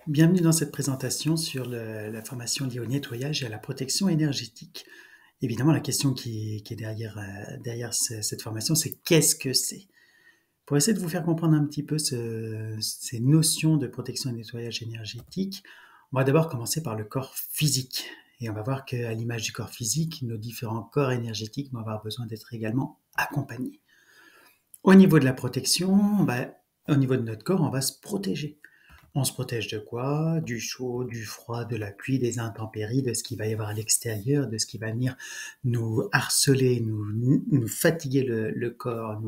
Bienvenue dans cette présentation sur la formation liée au nettoyage et à la protection énergétique. Évidemment, la question qui est derrière cette formation, c'est qu'est-ce que c'est? Pour essayer de vous faire comprendre un petit peu ces notions de protection et nettoyage énergétique, on va d'abord commencer par le corps physique. Et on va voir qu'à l'image du corps physique, nos différents corps énergétiques vont avoir besoin d'être également accompagnés. Au niveau de la protection, au niveau de notre corps, on va se protéger. On se protège de quoi? Du chaud, du froid, de la pluie, des intempéries, de ce qu'il va y avoir à l'extérieur, de ce qui va venir nous harceler, nous fatiguer le corps,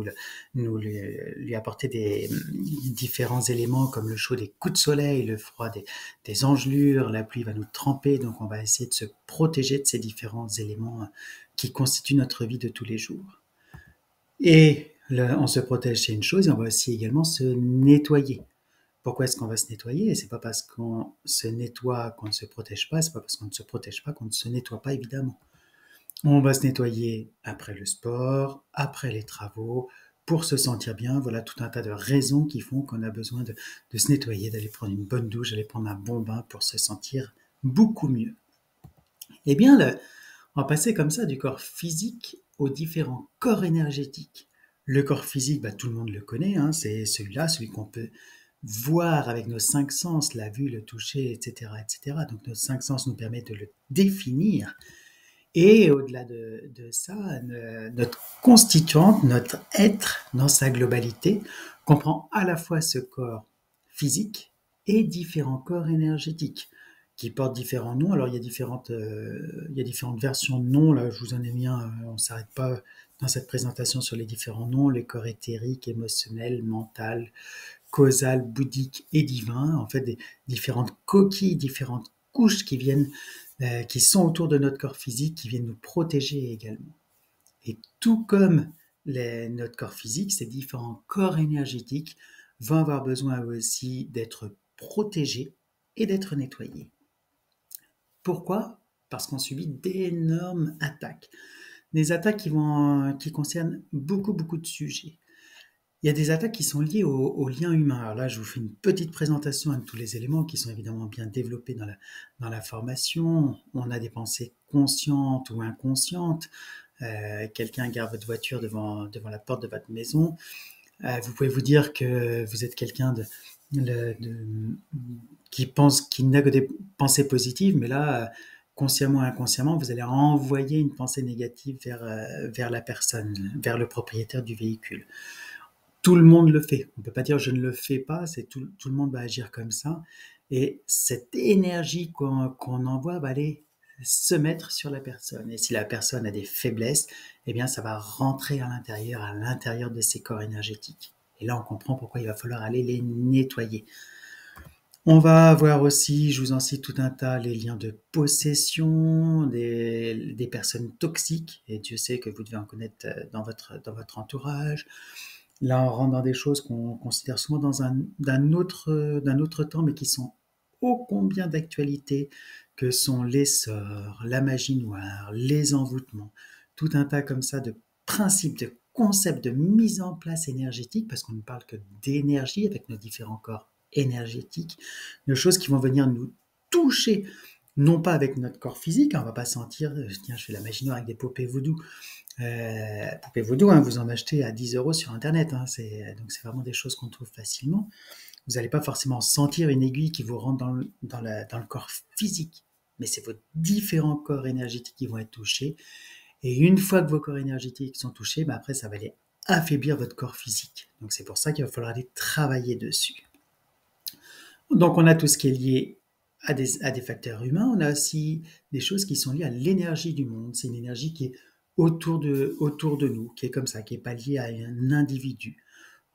lui apporter des différents éléments comme le chaud des coups de soleil, le froid des engelures, la pluie va nous tremper, donc on va essayer de se protéger de ces différents éléments qui constituent notre vie de tous les jours. Et on se protège, c'est une chose, et on va aussi également se nettoyer. Pourquoi est-ce qu'on va se nettoyer? Et c'est pas parce qu'on se nettoie qu'on ne se protège pas, c'est pas parce qu'on ne se protège pas qu'on ne se nettoie pas, évidemment. On va se nettoyer après le sport, après les travaux, pour se sentir bien. Voilà tout un tas de raisons qui font qu'on a besoin de se nettoyer, d'aller prendre une bonne douche, d'aller prendre un bon bain pour se sentir beaucoup mieux. Eh bien, on va passer comme ça du corps physique aux différents corps énergétiques. Le corps physique, tout le monde le connaît, hein, c'est celui-là, celui qu'on peut voir avec nos cinq sens, la vue, le toucher, etc., etc. Donc nos cinq sens nous permettent de le définir. Et au-delà de ça, notre constituante, notre être dans sa globalité, comprend à la fois ce corps physique et différents corps énergétiques qui portent différents noms. Alors il y a différentes versions de noms. Là, je vous en ai mis un. On ne s'arrête pas dans cette présentation sur les différents noms. Les corps éthériques, émotionnels, mental, causal, bouddhique et divin. En fait, des différentes coquilles, différentes couches qui sont autour de notre corps physique, qui viennent nous protéger également. Et tout comme notre corps physique, ces différents corps énergétiques vont avoir besoin aussi d'être protégés et d'être nettoyés. Pourquoi? Parce qu'on subit d'énormes attaques. Des attaques qui concernent beaucoup de sujets. Il y a des attaques qui sont liées au lien humain. Alors là, je vous fais une petite présentation de tous les éléments qui sont évidemment bien développés dans la formation. On a des pensées conscientes ou inconscientes. Quelqu'un gare votre voiture devant la porte de votre maison. Vous pouvez vous dire que vous êtes quelqu'un qui n'a que des pensées positives, mais là, consciemment ou inconsciemment, vous allez envoyer une pensée négative vers la personne, vers le propriétaire du véhicule. Tout le monde le fait. On ne peut pas dire je ne le fais pas, c'est tout le monde va agir comme ça. Et cette énergie qu'on envoie va aller se mettre sur la personne. Et si la personne a des faiblesses, eh bien, ça va rentrer à l'intérieur de ses corps énergétiques. Et là, on comprend pourquoi il va falloir aller les nettoyer. On va avoir aussi, je vous en cite tout un tas, les liens de possession, des personnes toxiques, et Dieu sait que vous devez en connaître dans votre entourage. Là, on rentre dans des choses qu'on considère souvent d'un autre temps, mais qui sont ô combien d'actualité, que sont les sorts, la magie noire, les envoûtements, tout un tas comme ça de principes, de concepts de mise en place énergétique, parce qu'on ne parle que d'énergie avec nos différents corps énergétiques, de choses qui vont venir nous toucher, non pas avec notre corps physique, hein, on va pas sentir, tiens, je fais la magie noire avec des poupées vaudou, hein, vous en achetez à 10 euros sur Internet. Hein, donc c'est vraiment des choses qu'on trouve facilement. Vous n'allez pas forcément sentir une aiguille qui vous rentre dans le corps physique, mais c'est vos différents corps énergétiques qui vont être touchés. Et une fois que vos corps énergétiques sont touchés, après ça va aller affaiblir votre corps physique. Donc c'est pour ça qu'il va falloir aller travailler dessus. Donc on a tout ce qui est lié à des facteurs humains, on a aussi des choses qui sont liées à l'énergie du monde. C'est une énergie qui est autour de nous, qui est comme ça, qui n'est pas liée à un individu.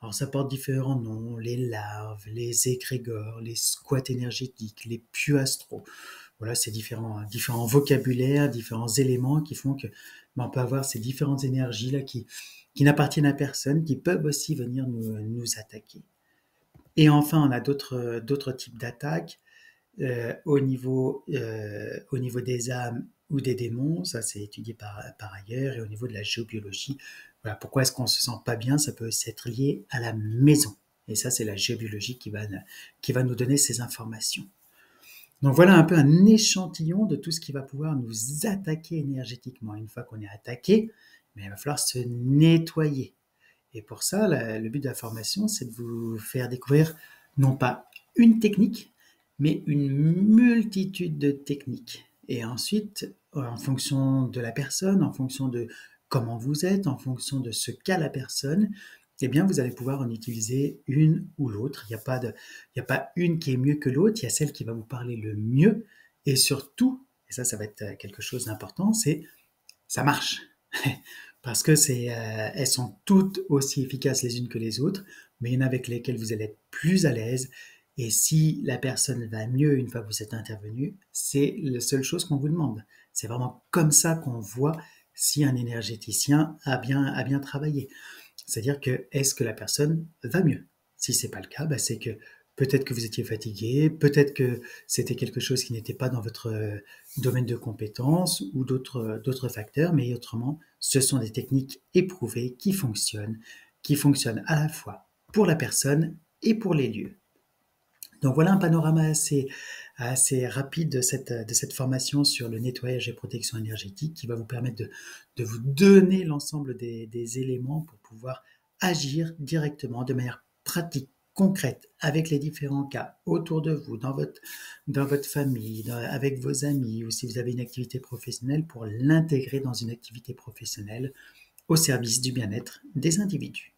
Alors ça porte différents noms, les larves, les égrégores, les squats énergétiques, les pieux astraux. Voilà, c'est différents vocabulaires, différents éléments qui font que on peut avoir ces différentes énergies là qui n'appartiennent à personne, qui peuvent aussi venir nous attaquer. Et enfin, on a d'autres types d'attaques au niveau des âmes ou des démons, ça c'est étudié par ailleurs, et au niveau de la géobiologie, voilà, pourquoi est-ce qu'on se sent pas bien, ça peut aussi être lié à la maison. Et ça, c'est la géobiologie qui va nous donner ces informations. Donc voilà un peu un échantillon de tout ce qui va pouvoir nous attaquer énergétiquement. Une fois qu'on est attaqué, mais il va falloir se nettoyer. Et pour ça, le but de la formation, c'est de vous faire découvrir non pas une technique, mais une multitude de techniques. Et ensuite, en fonction de la personne, en fonction de comment vous êtes, en fonction de ce qu'a la personne, eh bien, vous allez pouvoir en utiliser une ou l'autre. Il n'y a pas une qui est mieux que l'autre, il y a celle qui va vous parler le mieux. Et surtout, et ça va être quelque chose d'important, c'est ça marche. Parce que elles sont toutes aussi efficaces les unes que les autres, mais il y en a avec lesquelles vous allez être plus à l'aise. Et si la personne va mieux une fois que vous êtes intervenu, c'est la seule chose qu'on vous demande. C'est vraiment comme ça qu'on voit si un énergéticien a bien travaillé. C'est-à-dire que est-ce que la personne va mieux? Si c'est pas le cas, c'est que peut-être que vous étiez fatigué, peut-être que c'était quelque chose qui n'était pas dans votre domaine de compétence ou d'autres facteurs, mais autrement, ce sont des techniques éprouvées qui fonctionnent à la fois pour la personne et pour les lieux. Donc voilà un panorama assez rapide de cette formation sur le nettoyage et protection énergétique qui va vous permettre de vous donner l'ensemble des éléments pour pouvoir agir directement de manière pratique, concrète, avec les différents cas autour de vous, dans votre famille, avec vos amis, ou si vous avez une activité professionnelle, pour l'intégrer dans une activité professionnelle au service du bien-être des individus.